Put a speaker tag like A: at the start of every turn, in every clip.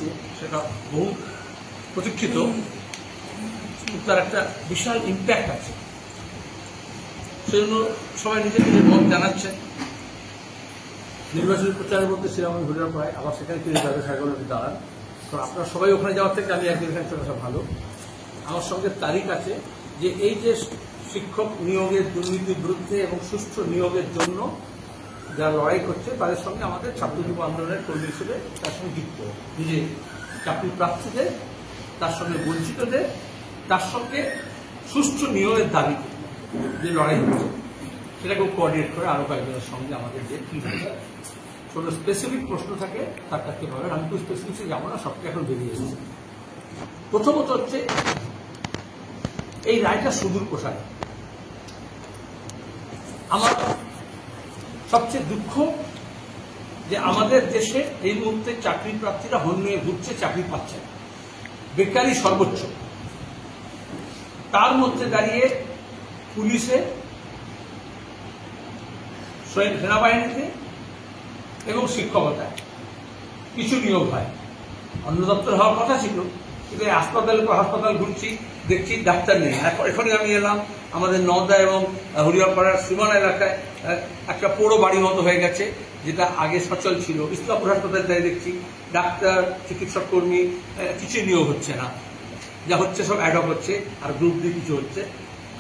A: হচ্ছে সেটা বহু প্রতীক্ষিত, তার একটা বিশাল ইম্প্যাক্ট আছে। সেজন্য সবাই নিজের নিজের মত জানাচ্ছে। নির্বাচনী প্রচারের মধ্যে শ্রীরাম ঘুরে পায়, আবার সেখানে তিনি তাদের সাইকোলজি দাঁড়ান। কারণ আপনারা সবাই ওখানে যাওয়ার থেকে আমি একদিন এখানে চলে আসা ভালো। আমার সঙ্গে তারিখ আছে যে এই যে শিক্ষক নিয়োগের দুর্নীতির বিরুদ্ধে এবং সুষ্ঠু নিয়োগের জন্য যারা লড়াই করছে তাদের সঙ্গে আমাদের ছাত্র যুব আন্দোলনের কর্মী হিসেবে তার সঙ্গে যুক্ত, নিজে চাকরি প্রার্থীদের, তার সঙ্গে বঞ্চিতদের, তার সঙ্গে সুষ্ঠু নিয়োগের দাবিতে যে লড়াই হচ্ছে সেটাকেও কোঅর্ডিনেট করে আরো কয়েকজনের সঙ্গে আমাদের যে কি কোনো স্পেসিফিক প্রশ্ন থাকে তার কাছে ভাবে আমি তো স্পেসিফিক যাবো না, সবটা এখন বেরিয়ে এসেছে। প্রথমত হচ্ছে এই রায়টা সুদূর প্রসারী। আমার সবচেয়ে দুঃখ যে আমাদের দেশে এই মুহূর্তে চাকরি প্রার্থীরা হন নিয়ে ঘুরছে, চাকরি পাচ্ছে না, বেকারি সর্বোচ্চ। তার মধ্যে দাঁড়িয়ে পুলিশে, সেনাবাহিনীতে এবং শিক্ষকতায় কিছু নিয়োগ হয়। অন্য দপ্তর হওয়ার কথা ছিল, কিন্তু হাসপাতাল ঘুরছি, দেখছি ডাক্তার নেই। এখনই আমি এলাম আমাদের নওদা এবং হরিয়ারপাড়ার সীমানা এলাকায় একটা পোড়ো বাড়ির মতো হয়ে গেছে, যেটা আগে সচল ছিল। ইসলামপুর হাসপাতালে তাই দেখছি ডাক্তার, চিকিৎসক কর্মী কিছু নিয়োগ হচ্ছে না, যা হচ্ছে সব অ্যাডক হচ্ছে আর গ্রুপ ডি কিছু হচ্ছে।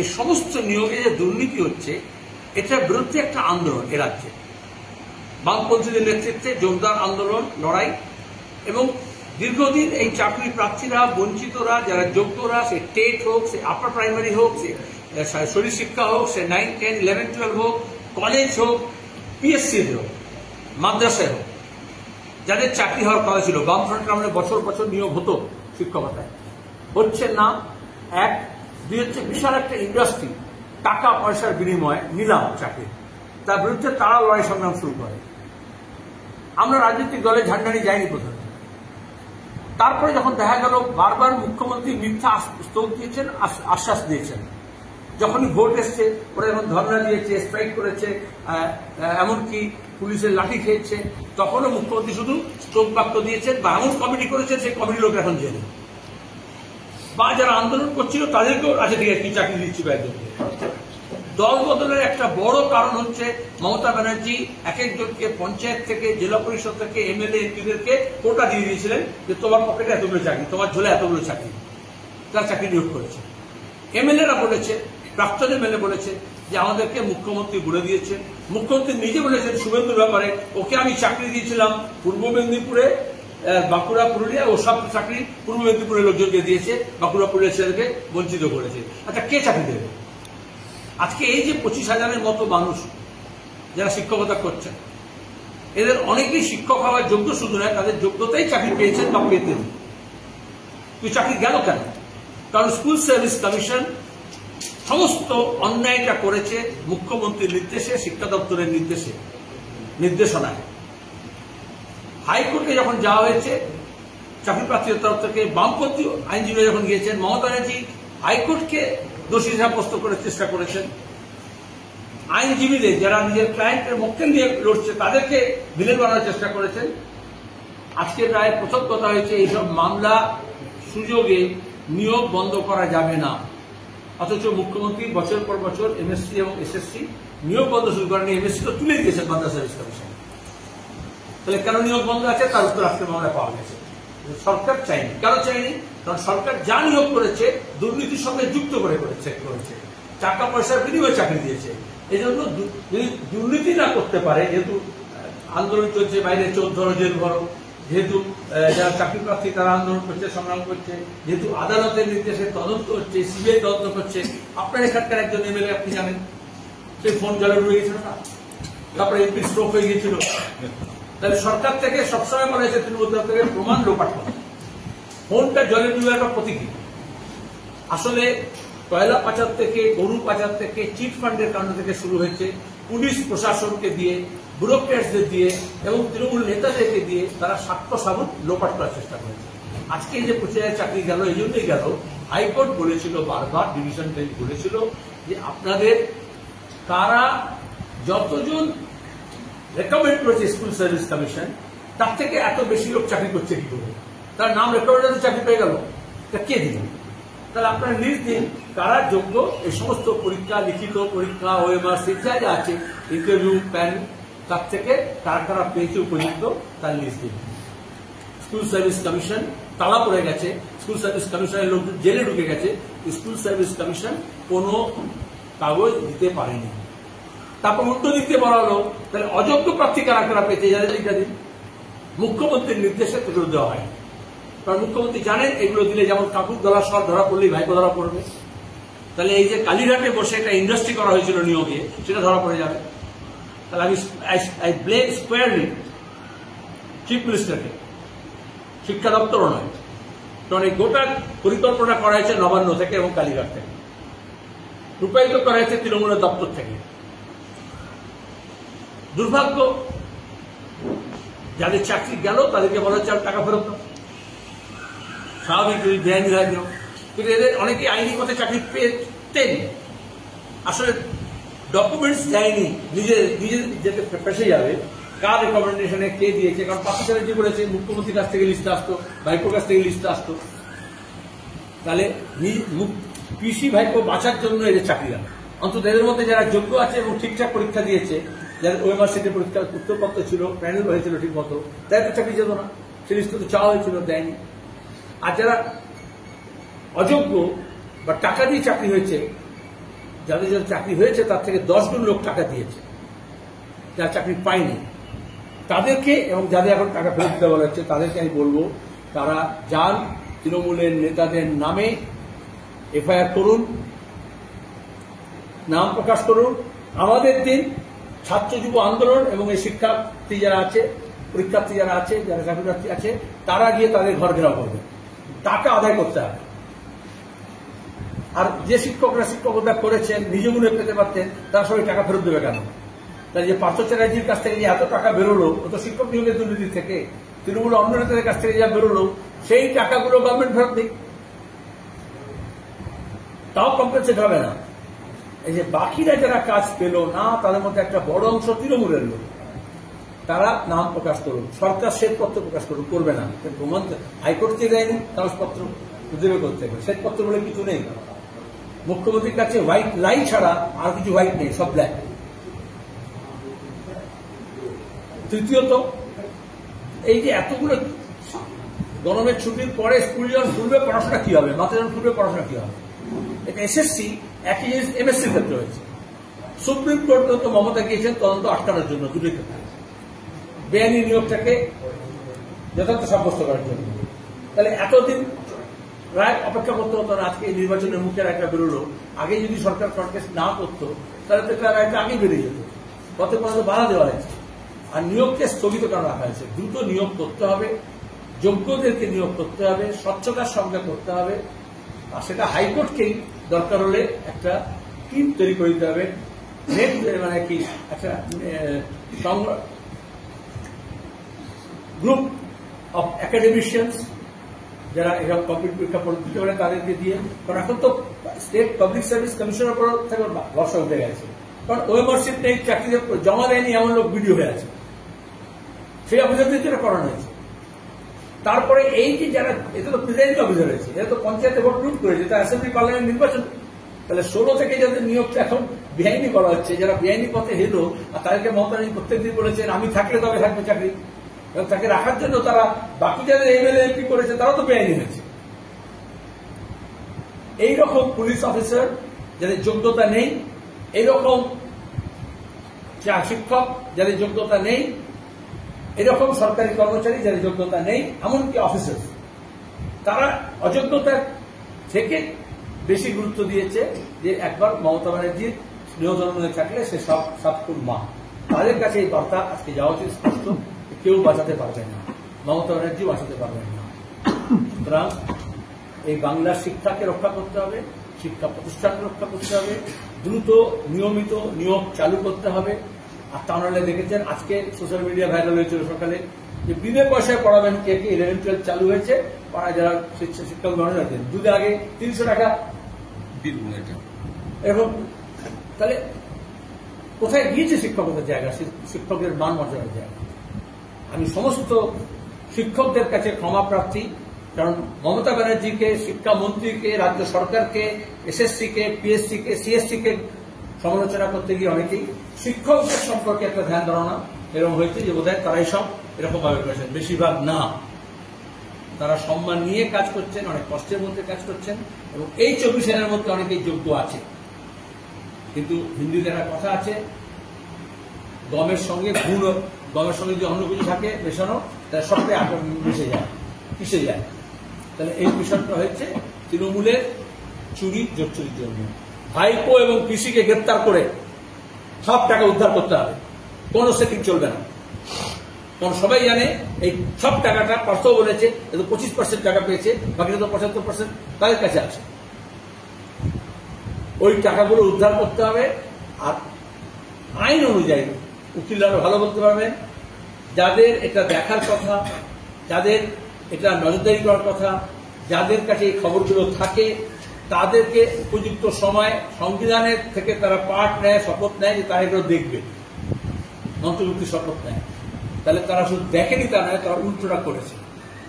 A: এই সমস্ত নিয়োগে যে দুর্নীতি হচ্ছে এটার বিরুদ্ধে একটা আন্দোলন এ রাজ্যে, বামপন্থীদের নেতৃত্বে জোরদার আন্দোলন, লড়াই। এবং দীর্ঘদিন এই চাকরি প্রার্থীরা, বঞ্চিতরা, যারা যোগ্যরা, সে টেট হোক, সে আপার প্রাইমারি হোক, সে শরীর শিক্ষা হোক, সে 9, 10, 11, 12 হোক, কলেজ হোক, পিএসসি হোক, মাদ্রাসায় হোক, যাদের চাকরি হওয়ার কথা ছিল, বামফ্রন্টের আমলে বছর বছর নিয়োগ হতো শিক্ষকতায়, হচ্ছে না। এক, দুই হচ্ছে বিশাল একটা ইন্ডাস্ট্রি, টাকা পয়সার বিনিময়ে নিলাম চাকরি, তার বিরুদ্ধে তারা লড়াই সংগ্রাম শুরু করে। আমরা রাজনৈতিক দলে ঝান্ডা নিয়ে যাইনি প্রথমে। তারপরে যখন দেখা গেল বারবার মুখ্যমন্ত্রী মিথ্যা স্তোক দিয়েছেন, আশ্বাস দিয়েছেন, যখনই ভোট এসছে ওরা যখন ধর্ণা দিয়েছে, স্ট্রাইক করেছে, এমনকি পুলিশের লাঠি খেয়েছে, তখনও মুখ্যমন্ত্রী শুধু স্তোক বাক্য দিয়েছেন বা এমন কমিটি করেছেন সেই কমিটির লোক এখন জেলে, বা যারা আন্দোলন করছিল তাদেরকেও আচ্ছা ঠিক আছে কি চাকরি দিচ্ছি বা একজনকে। দল বদলের একটা বড় কারণ হচ্ছে মমতা ব্যানার্জি এক একজনকে পঞ্চায়েত থেকে, জেলা পরিষদ থেকে, এমএলএ এমপিদেরকে কোটা দিয়ে দিয়েছিলেন যে তোমার পকেটে এতগুলো চাকরি, তোমার ঝোলে এতগুলো চাকরি, তারা চাকরি নিয়োগ করেছে। এমএলএরা বলেছে, প্রাক্তন এমএলএ বলেছে যে আমাদেরকে মুখ্যমন্ত্রী বলে দিয়েছেন। মুখ্যমন্ত্রী নিজে বলেছেন শুভেন্দুর ব্যাপারে, ওকে আমি চাকরি দিয়েছিলাম পূর্ব মেদিনীপুরে, বাঁকুড়া, পুরুলিয়া, ও সব চাকরি পূর্ব মেদিনীপুরের লোকজনকে দিয়েছে, বাঁকুড়া, পুরুলিয়া ছেলেকে বঞ্চিত করেছে। আচ্ছা কে চাকরি দেবে? আজকে এই যে 25,000-এর মতো মানুষ যারা শিক্ষকতা করছেন, এদের অনেকেই শিক্ষক হওয়ার যোগ্য, শুধু নয় তাদের যোগ্যতাই চাকরি পেয়েছেন বা পেতেন। তুই চাকরি গেল কেন? কারণ স্কুল সার্ভিস কমিশন সমস্ত অন্যায়টা করেছে মুখ্যমন্ত্রীর নির্দেশে, শিক্ষা দপ্তরের নির্দেশনায়। হাইকোর্টে যখন যাওয়া হয়েছে চাকরি প্রার্থীদের তরফ থেকে, বামপন্থী আইনজীবীরা যখন গিয়েছেন, মমতা ব্যানার্জি হাইকোর্টকে দোষী সাব্যস্ত করার চেষ্টা করেছেন। আইনজীবীদের যারা নিজের ক্লায়েন্টের মক্কেল নিয়ে লড়ছে তাদেরকে ভিলেন বানানোর চেষ্টা করেছেন। আজকের রায়ের প্রথম কথা হয়েছে এইসব মামলা সুযোগে নিয়োগ বন্ধ করা যাবে না, অথচ মুখ্যমন্ত্রী বছর পর বছর এমএসসি এবং এসএসসি নিয়োগ বন্ধ শুরু করেনি, এমএসসি তো তুলে দিয়েছেন মাদ্রাসা সার্ভিস কমিশন। তাহলে কেন নিয়োগ বন্ধ আছে তার উত্তর আজকে মামলায় পাওয়া গেছে। সরকার চাইনি। কেন চাইনি? কারণ সরকার যা নিয়োগ করেছে দুর্নীতির সঙ্গে যুক্ত করে করেছে, টাকা পয়সার বিনিময়ে চাকরি দিয়েছে। এই জন্য যদি দুর্নীতি না করতে পারে, যেহেতু আন্দোলন চলছে, বাইরে 14 জেল ভরো, যেহেতু যারা চাকরি প্রার্থী তারা আন্দোলন করছে, সংগ্রাম করছে, যেহেতু আদালতের নির্দেশে তদন্ত হচ্ছে, সিবিআই তদন্ত করছে, আপনার এখানকার একজন এমএলএ আপনি জানেন সেই ফোন জলে ডুবে গেছিল না, তারপরে এমপি স্ট্রোক হয়ে গিয়েছিল। তাহলে সরকার থেকে সবসময় মনে হয়েছে তৃণমূল থেকে প্রমাণ লোপাট করা, ফোনটা জলে ডুবে একটা প্রতীকী। আসলে কয়লা পাচার থেকে, গরু পাচার থেকে, চিট ফান্ডের কাণ্ড থেকে শুরু হয়েছে, পুলিশ প্রশাসনকে দিয়ে, ব্যুরোক্রেটসদের দিয়ে এবং তৃণমূল নেতাদেরকে দিয়ে তারা সাক্ষ্য সাবুত লোপাট করার চেষ্টা করেছে। আজকে এই যে 25,000 চাকরি গেল, এই জন্যই গেল, হাইকোর্ট বলেছিল বারবার, ডিভিশন বেঞ্চ বলেছিল যে আপনাদের কারা যতজন রেকমেন্ড করেছে স্কুল সার্ভিস কমিশন, তার থেকে এত বেশি লোক চাকরি করছে কি করে? তার নাম রেকর্ডে চাকরি পেয়ে গেল, তা কে দিল? তাহলে আপনারা লিস্ট দিন কারা যোগ্য, এই সমস্ত পরীক্ষা, লিখিত পরীক্ষা, ওএমআরসি যা যা আছে, ইন্টারভিউ প্যানেল, তার থেকে কারা কারা পেয়েছে উপযুক্ত তার লিস্ট দিন। স্কুল সার্ভিস কমিশন তালা পড়ে গেছে, স্কুল সার্ভিস কমিশনের লোক জেলে ঢুকে গেছে, স্কুল সার্ভিস কমিশন কোনো কাগজ দিতে পারেনি। তারপর উল্টো দিতে বলা হলো তাহলে অযোগ্য প্রার্থী কারা কারা পেয়েছে যাদের লিখে দিন। মুখ্যমন্ত্রীর নির্দেশে এগুলো দেওয়া হয়, কারণ মুখ্যমন্ত্রী জানেন এগুলো দিলে যেমন কাকুর ধরা সর ধরা পড়লেই ভাইপো ধরা পড়বে। তাহলে এই যে কালীঘাটে বসে একটা ইন্ডাস্ট্রি করা হয়েছিল নিয়োগে, সেটা ধরা পড়ে যাবে। তাহলে আমি আই ব্লেম স্কোয়ারলি চিফ মিনিস্টারকে, শিক্ষা দপ্তরও নয়, কারণ এই গোটা পরিকল্পনা করা হয়েছে নবান্ন থেকে এবং কালীঘাট থেকে, রূপায়িত করা হয়েছে তৃণমূলের দপ্তর থেকে। দুর্ভাগ্য, যাদের চাকরি গেল তাদেরকে বলা হচ্ছে টাকা ফেরত দাও, স্বাভাবিক যদি বেআইনি হয় দিও। কিন্তু এদের অনেকে আইনি পথে চাকরি পেতেন, আসলে ডকুমেন্টস দেয়নি, নিজে যেতে ফেসে যাবে, কার রেকমেন্ডেশনে কে দিয়েছে। কারণ পাকিস্তানে যে বলেছে মুখ্যমন্ত্রীর কাছ থেকে লিস্ট আসতো, ভাইপোর কাছ থেকে লিস্ট আসতো, তাহলে পিসি ভাইপো বাঁচার জন্য এদের চাকরি দেয়। অন্তত এদের মধ্যে যারা যোগ্য আছে এবং ঠিকঠাক পরীক্ষা দিয়েছে, যাদের ওএমআরসিটির পরীক্ষার উত্তরপত্র ছিল, প্যানেল হয়েছিল ঠিক মতো, তাই তো চাকরি যেত না, সে লিস্ট তো চাওয়া হয়েছিল, দেয়নি। আর যারা অযোগ্য বা টাকা দিয়ে চাকরি হয়েছে, যাদের যাদের চাকরি হয়েছে তার থেকে 10 গুণ লোক টাকা দিয়েছে, যারা চাকরি পায়নি তাদেরকে, এবং যাদের এখন টাকা ফেরত দিতে বলা হচ্ছে তাদেরকে আমি বলবো, তারা যান তৃণমূলের নেতাদের নামে এফআইআর করুন, নাম প্রকাশ করুন, আমাদের দিন ছাত্র যুব আন্দোলন এবং এই শিক্ষার্থী যারা আছে, পরীক্ষার্থী যারা আছে, যারা চাকরিপ্রার্থী আছে, তারা গিয়ে তাদের ঘর ঘেরাও করবে, টাকা আদায় করতে হবে। আর যে শিক্ষকরা শিক্ষকতা করেছেন নিজ মনে পেতে পারতেন, তারা সবাই টাকা ফেরত দেবে কেন? তাই যে পার্থ চ্যাটার্জির কাছ থেকে যে এত টাকা বেরোলো, ও তো শিক্ষক নিয়োগের দুর্নীতি থেকে, তৃণমূল অন্য নেতাদের কাছ থেকে যা বেরোলো, সেই টাকাগুলো গভর্নমেন্ট ফেরত দিক, তাও কম্পেনসেট হবে না। এই যে বাকিরা যারা কাজ পেল না, তাদের মধ্যে একটা বড় অংশ তৃণমূলের লোক, তারা নাম প্রকাশ করুন, সরকার শ্বেতপত্র প্রকাশ করুন, করবে না, প্রমাণ হাইকোর্ট থেকে দেয়নি, কাগজপত্র দেবে করতে হবে, শ্বেতপত্র বলে কিছু নেই। মুখ্যমন্ত্রীর কাছে হোয়াইট লাইন ছাড়া আর কিছু হোয়াইট নেই, সব ব্ল্যাক। তৃতীয়ত, এই যে এতগুলো গরমের ছুটির পরে স্কুল যখন খুলবে, পড়াশোনা কি হবে, মাথা যখন খুলবে পড়াশোনা কি হবে? এটা এসএসসি, একই জিনিস এমএসসির ক্ষেত্রে হয়েছে। সুপ্রিম কোর্ট তো মমতা গিয়েছেন তদন্ত আটকানোর জন্য, দুটোই ক্ষেত্রে বেআইনি নিয়োগটাকে যথার্থ সাব্যস্ত করার জন্য। তাহলে এতদিন রায় অপেক্ষা করতে হতো না। আজকে এই নির্বাচনের মুখে রায়টা বেরোলো, আগে যদি সরকার কন্টেস্ট না করতো তাহলে তো রায়টা আগেই বেরিয়ে যেত, পথে পথে বাধা দেওয়া হয়েছে। আর নিয়োগকে স্থগিত করা রাখা হয়েছে। দ্রুত নিয়োগ করতে হবে, যোগ্যদেরকে নিয়োগ করতে হবে, স্বচ্ছতার সঙ্গে করতে হবে। আর সেটা হাইকোর্টকেই দরকার হলে একটা টিম তৈরি করে দিতে হবে, মানে কি একটা গ্রুপ অফ একাডেমিশিয়ানস যারা এসব কমপ্লিট পরীক্ষা দিতে পারে তাদেরকে দিয়ে। কারণ এখন তো স্টেট পাবলিক সার্ভিস কমিশনের উপর থেকে ভরসা উঠে গেছে, কারণ ওএমআরসিপ নেই, চাকরি জমা দেয়নি এমন লোক ভিডিও হয়ে আছে, সেই অফিসারদের যেটা করানো হয়েছে। তারপরে এই যে যারা, এটা তো প্রিজাইডিং অফিসার হয়েছে, এটা তো পঞ্চায়েতে ভোট লুট করেছে, তা অ্যাসেম্বলি পার্লামেন্ট নির্বাচন। তাহলে 16 থেকে যাদের নিয়োগটা এখন বেআইনি করা হচ্ছে, যারা বেআইনি পথে হেলো, আর তাদেরকে মমতা প্রত্যেকদিন বলেছেন আমি থাকলে তবে থাকবে চাকরি, তাকে রাখার জন্য তারা বাকি যাদের এমএলএ এমপি করেছে তারাও তো বেআইনি হয়েছে। এইরকম পুলিশ অফিসার যাদের যোগ্যতা নেই, এইরকম শিক্ষক যাদের যোগ্যতা নেই, এরকম সরকারি কর্মচারী যাদের যোগ্যতা নেই, এমনকি অফিসার, তারা অযোগ্যতার থেকে বেশি গুরুত্ব দিয়েছে যে একবার মমতা ব্যানার্জির স্নেহজন্মে থাকলে সে সবকুর মা। তাদের কাছে এই বার্তা আজকে যাওয়া উচিত স্পষ্ট, কেউ বাঁচাতে পারবেন না, মমতা ব্যানার্জি বাঁচাতে পারবেন না। সুতরাং এই বাংলার শিক্ষাকে রক্ষা করতে হবে, শিক্ষা প্রতিষ্ঠানকে রক্ষা করতে হবে, দ্রুত নিয়মিত নিয়োগ চালু করতে হবে। আর তা নাহলে দেখেছেন আজকে সোশ্যাল মিডিয়া ভাইরাল হয়েছিল সকালে যে বিনা পয়সায় পড়াবেন কে কে, 11-12 চালু হয়েছে, পাড়ায় যারা শিক্ষক মানুষ আছেন দুধে আগে 300 টাকা এরকম। তাহলে কোথায় গিয়েছে শিক্ষকতার জায়গা, শিক্ষকের মান মর্যাদার জায়গা? আমি সমস্ত শিক্ষকদের কাছে ক্ষমা প্রার্থী, কারণ মমতা ব্যানার্জিকে, শিক্ষামন্ত্রীকে, রাজ্য সরকারকে, এসএসসিকে, পিএসসিকে, সিএসসিকে সমালোচনা করতে গিয়ে অনেকেই শিক্ষকদের সম্পর্কে একটা ধ্যান ধারণা এরকম হয়েছে যে বোধহয় তারাই সব এরকম ভাবে করেছেন। বেশিরভাগ না, তারা সম্মান নিয়ে কাজ করছেন, অনেক কষ্টের মধ্যে কাজ করছেন, এবং এই 24 জনের মধ্যে অনেকেই যোগ্য আছে। কিন্তু হিন্দিতে একটা কথা আছে, গমের সঙ্গে গমের সঙ্গে যদি অন্য কিছু থাকে মেশানো, তাহলে সবটাই মিশে যায়, পিষে যায়। তাহলে এই বিষয়টা হয়েছে তৃণমূলের চুরি জোচ্চুরির জন্য। ভাইপো এবং পিসিকে গ্রেপ্তার করে সব টাকা উদ্ধার করতে হবে, কোনো সেটিং চলবে না। কারণ সবাই জানে এই সব টাকাটা পার্থ বলেছে 25% টাকা পেয়েছে, বাকি তো 75% তাদের কাছে আছে। ওই টাকাগুলো উদ্ধার করতে হবে। আর আইন অনুযায়ী উকিলরা ভালো বলতে পারবেন, যাদের এটা দেখার কথা, যাদের এটা নজরদারি করার কথা, যাদের কাছে এই খবরগুলো থাকে, তাদেরকে উপযুক্ত সময় সংবিধানের থেকে তারা পাঠ নেয়, শপথ নেয় যে তারা এগুলো দেখবে, অন্তর্ভুক্তি শপথ নেয়। তাহলে তারা শুধু দেখেনি তা নয়, তারা উল্টোটা করেছে।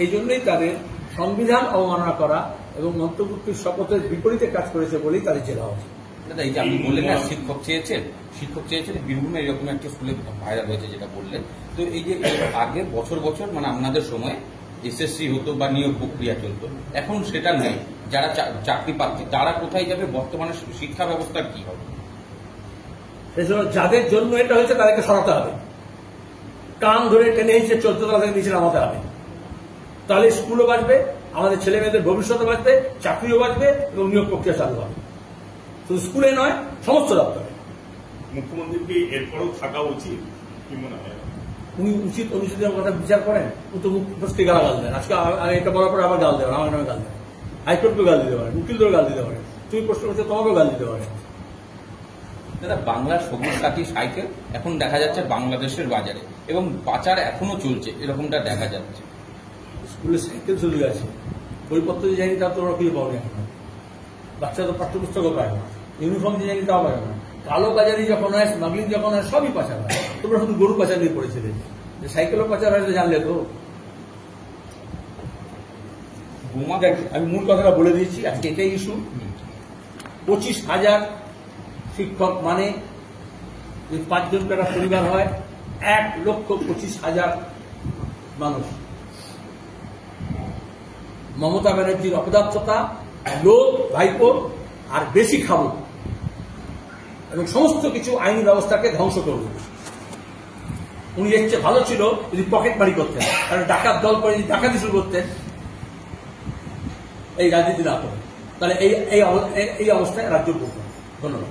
A: এই জন্যই তাদের সংবিধান অবমাননা করা এবং অন্তর্ভুক্তির শপথের বিপরীতে কাজ করেছে বলেই তাদের জেলা উচিত।
B: দাদা, এই যে আপনি বললেন না শিক্ষক চেয়েছেন বীরভূমে এরকম একটা স্কুলে ভাইরাল হয়েছে যেটা বললেন, তো এই যে আগে বছর বছর মানে আপনাদের সময় এসএসসি হতো বা নিয়োগ প্রক্রিয়া চলতো, এখন সেটা নেই। যারা চাকরি প্রার্থী তারা কোথায় যাবে? বর্তমানে শিক্ষা ব্যবস্থার কি হবে?
A: যাদের জন্য এটা হয়েছে তাদেরকে সরাতে হবে, কান ধরে টেনে হিসেবে 14 তলা থেকে নিচে নামাতে হবে। তাহলে স্কুলও বাঁচবে, আমাদের ছেলে মেয়েদের ভবিষ্যৎ বাঁচবে, চাকরিও বাঁচবে এবং নিয়োগ প্রক্রিয়া চালু হবে। শুধু স্কুলে নয়, সমস্ত দপ্তরে।
C: মুখ্যমন্ত্রীর কি এরপরও থাকা উচিত কি মনে হয়?
A: উনি উচিত অনুচিতের কথা বিচার করেন, উনি তো মুখস্থি গালাগাল দেন। আজকে এটা বলার পরে আবার গাল দেবেন, আমার নামে গাল দেবেন, হাইকোর্টকেও গাল দিতে পারেন, উকিলদেরও গাল দিতে পারেন, তুমি প্রশ্ন করছো তোমাকেও গাল দিতে পারেন।
B: দাদা, বাংলার সবুজ সাথী সাইকেল এখন দেখা যাচ্ছে বাংলাদেশের বাজারে এবং পাচার এখনো চলছে, এরকমটা দেখা যাচ্ছে।
A: স্কুলে সাইকেল চলে গেছে, বইপত্র যে জানি তা তোমরা খুঁজে পাও না এখন। বাচ্চা তো পাঠ্যপুস্তকও পায় না, ইউনিফর্ম যে জানি তাও পায় না। কালো বাজারি যখন হয়, স্মাগলিং যখন হয়, সবই পাচার হয়। তোমরা শুধু গরু পাচার দিয়ে পড়েছিলে, যে সাইকেলও পাচার হয় জানলে তো। আমি মূল কথাটা বলে দিয়েছি, আজকে এটাই ইস্যু। 25,000 শিক্ষক মানে যদি 5 জন একটা পরিবার হয়, 1,25,000 মানুষ। মমতা ব্যানার্জির অপদার্থতা, লোক, ভাইপো আর বেশি খাবো এবং সমস্ত কিছু আইনি ব্যবস্থাকে ধ্বংস করব। উনি এর চেয়ে ভালো ছিল যদি পকেট মারি করতেন, কারণ ডাকাত দল করে যদি ডাকাতি শুরু করতেন, এই রাজনীতি না করে, তাহলে এই অবস্থায় রাজ্য করতেন। ধন্যবাদ।